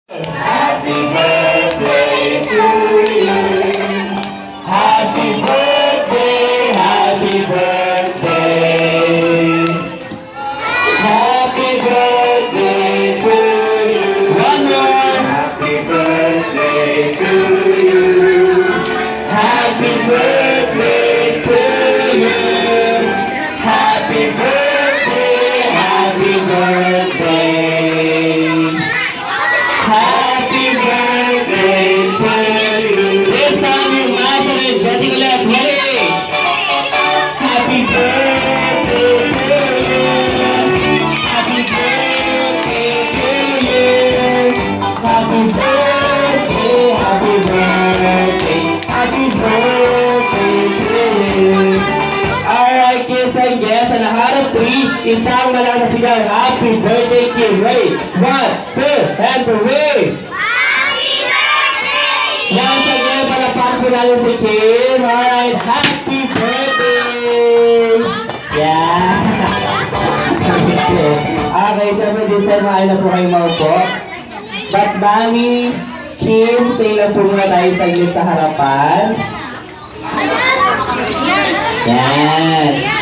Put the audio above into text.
Happy birthday to you. Happy birthday, happy birthday. Happy birthday to you. One more. Happy birthday to you. Happy birthday to you. Happy birthday, happy birthday. Happy birthday to you. This time you master it. Getting left. Ready? Happy birthday to you. Happy birthday to you. Happy birthday, happy birthday. Happy birthday to you. Alright, kids and guests, on the count of three, isang malakas na sigaw. Happy birthday, kids. Ready? 1, 2, and hooray! Once again, palapakan po natin si Kim. Alright, happy birthday! Yeah! Okay, syempre this time maayon na po kayo maupo. But Mami, Kim, stay lang po muna tayo saglit sa harapan. Yan!